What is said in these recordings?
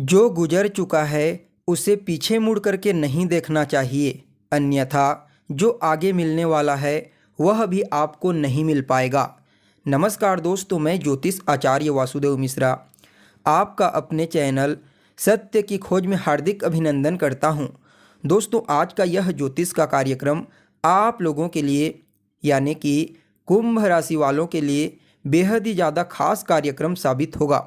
जो गुजर चुका है उसे पीछे मुड़ करके नहीं देखना चाहिए, अन्यथा जो आगे मिलने वाला है वह भी आपको नहीं मिल पाएगा। नमस्कार दोस्तों, मैं ज्योतिष आचार्य वासुदेव मिश्रा आपका अपने चैनल सत्य की खोज में हार्दिक अभिनंदन करता हूं। दोस्तों, आज का यह ज्योतिष का कार्यक्रम आप लोगों के लिए यानी कि कुंभ राशि वालों के लिए बेहद ही ज़्यादा खास कार्यक्रम साबित होगा।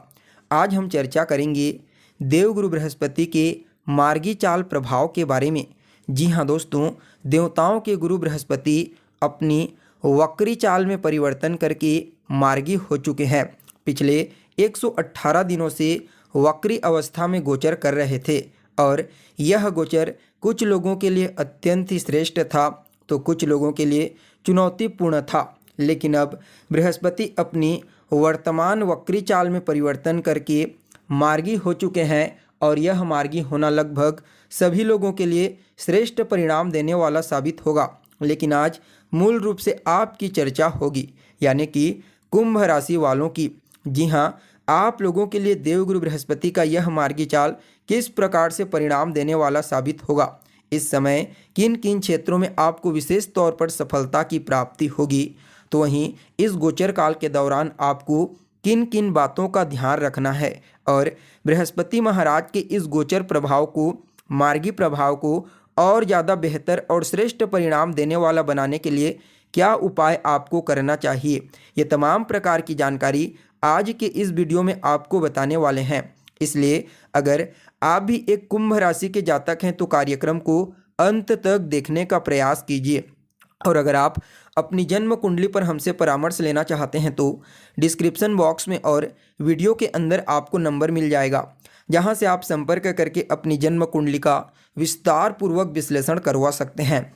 आज हम चर्चा करेंगे देवगुरु बृहस्पति के मार्गी चाल प्रभाव के बारे में। जी हाँ दोस्तों, देवताओं के गुरु बृहस्पति अपनी वक्री चाल में परिवर्तन करके मार्गी हो चुके हैं। पिछले 118 दिनों से वक्री अवस्था में गोचर कर रहे थे और यह गोचर कुछ लोगों के लिए अत्यंत ही श्रेष्ठ था तो कुछ लोगों के लिए चुनौतीपूर्ण था। लेकिन अब बृहस्पति अपनी वर्तमान वक्री चाल में परिवर्तन करके मार्गी हो चुके हैं और यह मार्गी होना लगभग सभी लोगों के लिए श्रेष्ठ परिणाम देने वाला साबित होगा। लेकिन आज मूल रूप से आपकी चर्चा होगी यानी कि कुंभ राशि वालों की। जी हाँ, आप लोगों के लिए देवगुरु बृहस्पति का यह मार्गी चाल किस प्रकार से परिणाम देने वाला साबित होगा, इस समय किन किन क्षेत्रों में आपको विशेष तौर पर सफलता की प्राप्ति होगी, तो वहीं इस गोचर काल के दौरान आपको किन किन बातों का ध्यान रखना है और बृहस्पति महाराज के इस गोचर प्रभाव को, मार्गी प्रभाव को और ज़्यादा बेहतर और श्रेष्ठ परिणाम देने वाला बनाने के लिए क्या उपाय आपको करना चाहिए, ये तमाम प्रकार की जानकारी आज के इस वीडियो में आपको बताने वाले हैं। इसलिए अगर आप भी एक कुंभ राशि के जातक हैं तो कार्यक्रम को अंत तक देखने का प्रयास कीजिए। और अगर आप अपनी जन्म कुंडली पर हमसे परामर्श लेना चाहते हैं तो डिस्क्रिप्शन बॉक्स में और वीडियो के अंदर आपको नंबर मिल जाएगा, जहां से आप संपर्क करके अपनी जन्म कुंडली का विस्तार पूर्वक विश्लेषण करवा सकते हैं।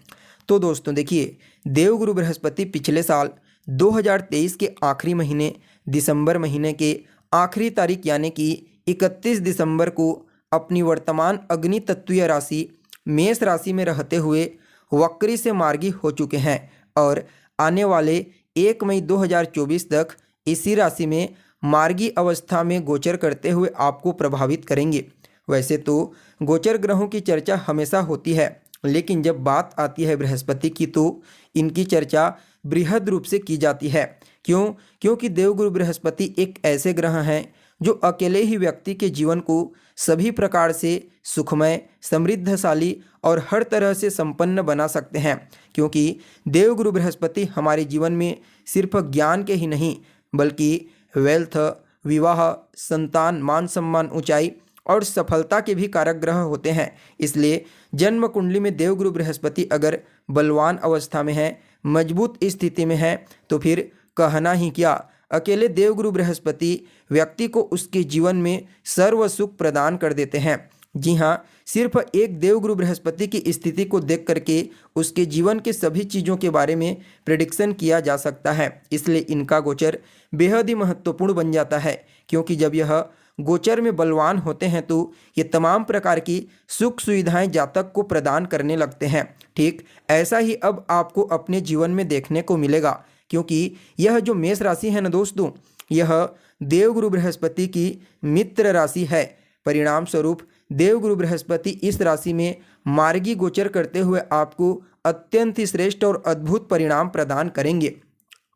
तो दोस्तों देखिए, देवगुरु बृहस्पति पिछले साल 2023 के आखिरी महीने दिसंबर महीने के आखिरी तारीख यानी कि 31 दिसंबर को अपनी वर्तमान अग्नि तत्वीय राशि मेष राशि में रहते हुए वक्री से मार्गी हो चुके हैं और आने वाले 1 मई 2024 तक इसी राशि में मार्गी अवस्था में गोचर करते हुए आपको प्रभावित करेंगे। वैसे तो गोचर ग्रहों की चर्चा हमेशा होती है, लेकिन जब बात आती है बृहस्पति की तो इनकी चर्चा बृहद रूप से की जाती है। क्योंकि देवगुरु बृहस्पति एक ऐसे ग्रह हैं जो अकेले ही व्यक्ति के जीवन को सभी प्रकार से सुखमय, समृद्धशाली और हर तरह से संपन्न बना सकते हैं। क्योंकि देवगुरु बृहस्पति हमारे जीवन में सिर्फ ज्ञान के ही नहीं बल्कि वेल्थ, विवाह, संतान, मान सम्मान, ऊंचाई और सफलता के भी कारक ग्रह होते हैं। इसलिए जन्म कुंडली में देवगुरु बृहस्पति अगर बलवान अवस्था में है, मजबूत स्थिति में है तो फिर कहना ही क्या, अकेले देवगुरु बृहस्पति व्यक्ति को उसके जीवन में सर्व सुख प्रदान कर देते हैं। जी हाँ, सिर्फ एक देवगुरु बृहस्पति की स्थिति को देख करके उसके जीवन के सभी चीज़ों के बारे में प्रेडिक्शन किया जा सकता है। इसलिए इनका गोचर बेहद ही महत्वपूर्ण बन जाता है, क्योंकि जब यह गोचर में बलवान होते हैं तो ये तमाम प्रकार की सुख सुविधाएं जातक को प्रदान करने लगते हैं। ठीक ऐसा ही अब आपको अपने जीवन में देखने को मिलेगा, क्योंकि यह जो मेष राशि है ना दोस्तों, यह देवगुरु बृहस्पति की मित्र राशि है। परिणाम स्वरूप देवगुरु बृहस्पति इस राशि में मार्गी गोचर करते हुए आपको अत्यंत ही श्रेष्ठ और अद्भुत परिणाम प्रदान करेंगे।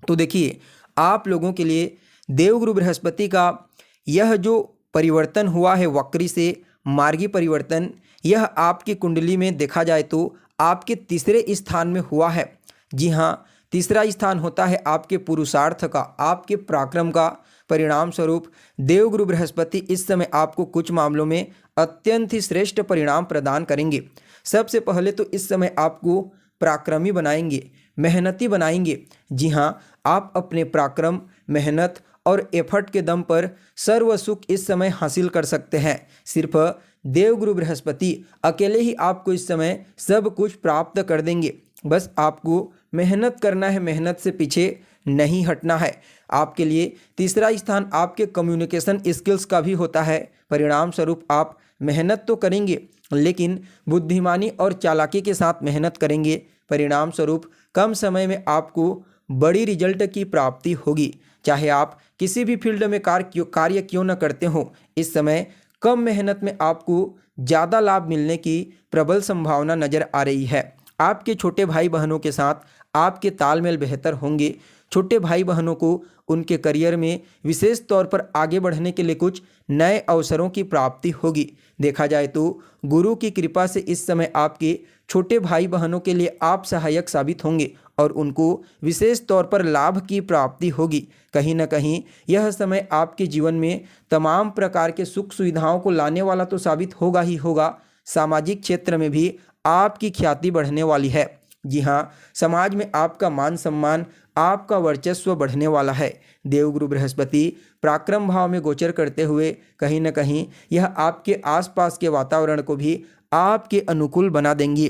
तो देखिए, आप लोगों के लिए देवगुरु बृहस्पति का यह जो परिवर्तन हुआ है, वक्री से मार्गी परिवर्तन, यह आपकी कुंडली में देखा जाए तो आपके तीसरे स्थान में हुआ है। जी हाँ, तीसरा स्थान होता है आपके पुरुषार्थ का, आपके पराक्रम का। परिणाम स्वरूप देवगुरु बृहस्पति इस समय आपको कुछ मामलों में अत्यंत ही श्रेष्ठ परिणाम प्रदान करेंगे। सबसे पहले तो इस समय आपको पराक्रमी बनाएंगे, मेहनती बनाएंगे। जी हाँ, आप अपने पराक्रम, मेहनत और एफर्ट के दम पर सर्व सुख इस समय हासिल कर सकते हैं। सिर्फ देवगुरु बृहस्पति अकेले ही आपको इस समय सब कुछ प्राप्त कर देंगे। बस आपको मेहनत करना है, मेहनत से पीछे नहीं हटना है। आपके लिए तीसरा स्थान आपके कम्युनिकेशन स्किल्स का भी होता है। परिणाम स्वरूप आप मेहनत तो करेंगे लेकिन बुद्धिमानी और चालाकी के साथ मेहनत करेंगे। परिणाम स्वरूप कम समय में आपको बड़ी रिजल्ट की प्राप्ति होगी। चाहे आप किसी भी फील्ड में कार्य क्यों न करते हो, इस समय कम मेहनत में आपको ज़्यादा लाभ मिलने की प्रबल संभावना नज़र आ रही है। आपके छोटे भाई बहनों के साथ आपके तालमेल बेहतर होंगे। छोटे भाई बहनों को उनके करियर में विशेष तौर पर आगे बढ़ने के लिए कुछ नए अवसरों की प्राप्ति होगी। देखा जाए तो गुरु की कृपा से इस समय आपके छोटे भाई बहनों के लिए आप सहायक साबित होंगे और उनको विशेष तौर पर लाभ की प्राप्ति होगी। कहीं ना कहीं यह समय आपके जीवन में तमाम प्रकार के सुख सुविधाओं को लाने वाला तो साबित होगा ही होगा, सामाजिक क्षेत्र में भी आपकी ख्याति बढ़ने वाली है। जी हाँ, समाज में आपका मान सम्मान, आपका वर्चस्व बढ़ने वाला है। देवगुरु बृहस्पति पराक्रम भाव में गोचर करते हुए कहीं ना कहीं यह आपके आसपास के वातावरण को भी आपके अनुकूल बना देंगी।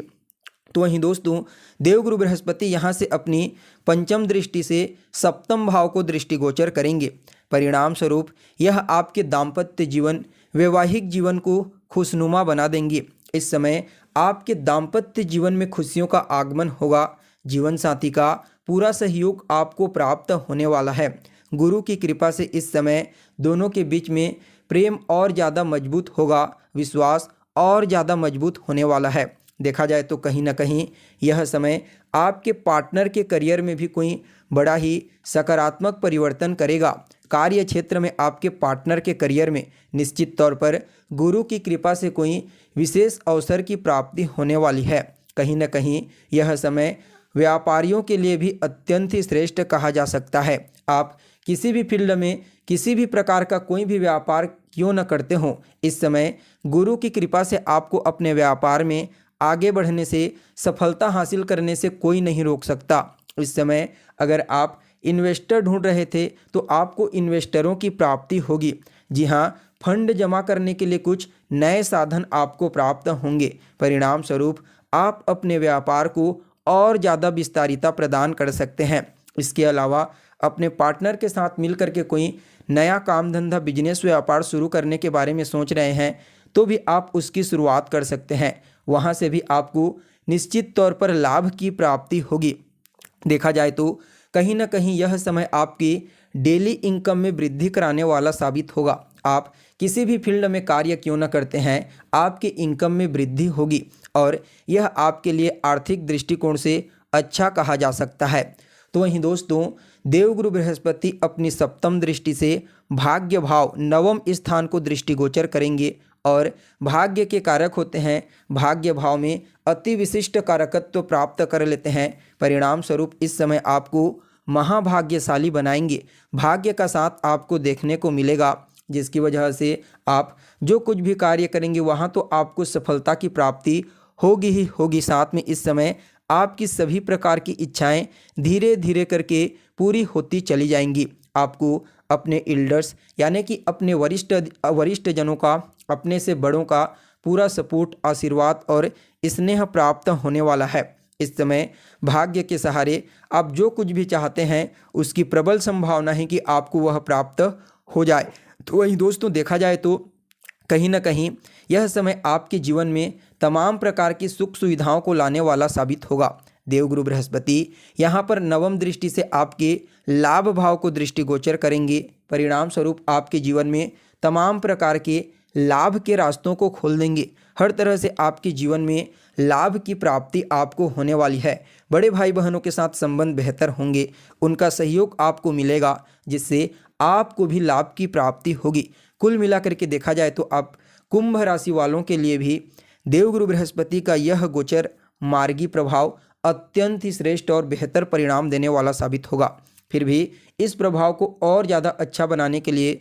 तो वहीं दोस्तों, देवगुरु बृहस्पति यहाँ से अपनी पंचम दृष्टि से सप्तम भाव को दृष्टिगोचर करेंगे। परिणाम स्वरूप यह आपके दाम्पत्य जीवन, वैवाहिक जीवन को खुशनुमा बना देंगे। इस समय आपके दाम्पत्य जीवन में खुशियों का आगमन होगा। जीवन साथी का पूरा सहयोग आपको प्राप्त होने वाला है। गुरु की कृपा से इस समय दोनों के बीच में प्रेम और ज़्यादा मजबूत होगा, विश्वास और ज़्यादा मजबूत होने वाला है। देखा जाए तो कहीं ना कहीं यह समय आपके पार्टनर के करियर में भी कोई बड़ा ही सकारात्मक परिवर्तन करेगा। कार्य क्षेत्र में आपके पार्टनर के करियर में निश्चित तौर पर गुरु की कृपा से कोई विशेष अवसर की प्राप्ति होने वाली है। कहीं ना कहीं यह समय व्यापारियों के लिए भी अत्यंत ही श्रेष्ठ कहा जा सकता है। आप किसी भी फील्ड में किसी भी प्रकार का कोई भी व्यापार क्यों न करते हों, इस समय गुरु की कृपा से आपको अपने व्यापार में आगे बढ़ने से, सफलता हासिल करने से कोई नहीं रोक सकता। इस समय अगर आप इन्वेस्टर ढूंढ रहे थे तो आपको इन्वेस्टरों की प्राप्ति होगी। जी हाँ, फंड जमा करने के लिए कुछ नए साधन आपको प्राप्त होंगे। परिणाम स्वरूप आप अपने व्यापार को और ज़्यादा विस्तारिता प्रदान कर सकते हैं। इसके अलावा अपने पार्टनर के साथ मिलकर के कोई नया काम धंधा, बिजनेस, व्यापार शुरू करने के बारे में सोच रहे हैं तो भी आप उसकी शुरुआत कर सकते हैं। वहाँ से भी आपको निश्चित तौर पर लाभ की प्राप्ति होगी। देखा जाए तो कहीं ना कहीं यह समय आपकी डेली इनकम में वृद्धि कराने वाला साबित होगा। आप किसी भी फील्ड में कार्य क्यों न करते हैं, आपके इनकम में वृद्धि होगी और यह आपके लिए आर्थिक दृष्टिकोण से अच्छा कहा जा सकता है। तो वहीं दोस्तों, देवगुरु बृहस्पति अपनी सप्तम दृष्टि से भाग्य भाव नवम स्थान को दृष्टिगोचर करेंगे और भाग्य के कारक होते हैं। भाग्य भाव में अति विशिष्ट कारकत्व प्राप्त कर लेते हैं। परिणाम स्वरूप इस समय आपको महाभाग्यशाली बनाएंगे। भाग्य का साथ आपको देखने को मिलेगा, जिसकी वजह से आप जो कुछ भी कार्य करेंगे वहाँ तो आपको सफलता की प्राप्ति होगी ही होगी। साथ में इस समय आपकी सभी प्रकार की इच्छाएं धीरे धीरे करके पूरी होती चली जाएंगी। आपको अपने एल्डर्स यानी कि अपने वरिष्ठ जनों का, अपने से बड़ों का पूरा सपोर्ट, आशीर्वाद और स्नेह प्राप्त होने वाला है। इस समय भाग्य के सहारे आप जो कुछ भी चाहते हैं उसकी प्रबल संभावना है कि आपको वह प्राप्त हो जाए। तो वही दोस्तों, देखा जाए तो कहीं ना कहीं यह समय आपके जीवन में तमाम प्रकार की सुख सुविधाओं को लाने वाला साबित होगा। देवगुरु बृहस्पति यहाँ पर नवम दृष्टि से आपके लाभ भाव को दृष्टिगोचर करेंगे। परिणाम स्वरूप आपके जीवन में तमाम प्रकार के लाभ के रास्तों को खोल देंगे। हर तरह से आपके जीवन में लाभ की प्राप्ति आपको होने वाली है। बड़े भाई बहनों के साथ संबंध बेहतर होंगे, उनका सहयोग आपको मिलेगा, जिससे आपको भी लाभ की प्राप्ति होगी। कुल मिलाकर के देखा जाए तो आप कुंभ राशि वालों के लिए भी देवगुरु बृहस्पति का यह गोचर मार्गी प्रभाव अत्यंत ही श्रेष्ठ और बेहतर परिणाम देने वाला साबित होगा। फिर भी इस प्रभाव को और ज़्यादा अच्छा बनाने के लिए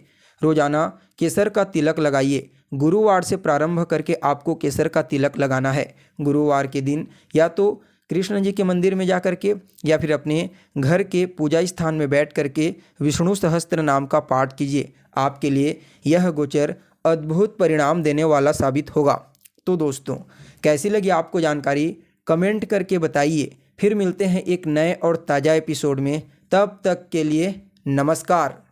रोजाना केसर का तिलक लगाइए। गुरुवार से प्रारंभ करके आपको केसर का तिलक लगाना है। गुरुवार के दिन या तो कृष्ण जी के मंदिर में जा करके या फिर अपने घर के पूजा स्थान में बैठ करके विष्णु सहस्त्र नाम का पाठ कीजिए। आपके लिए यह गोचर अद्भुत परिणाम देने वाला साबित होगा। तो दोस्तों, कैसी लगी आपको जानकारी कमेंट करके बताइए। फिर मिलते हैं एक नए और ताज़ा एपिसोड में। तब तक के लिए नमस्कार।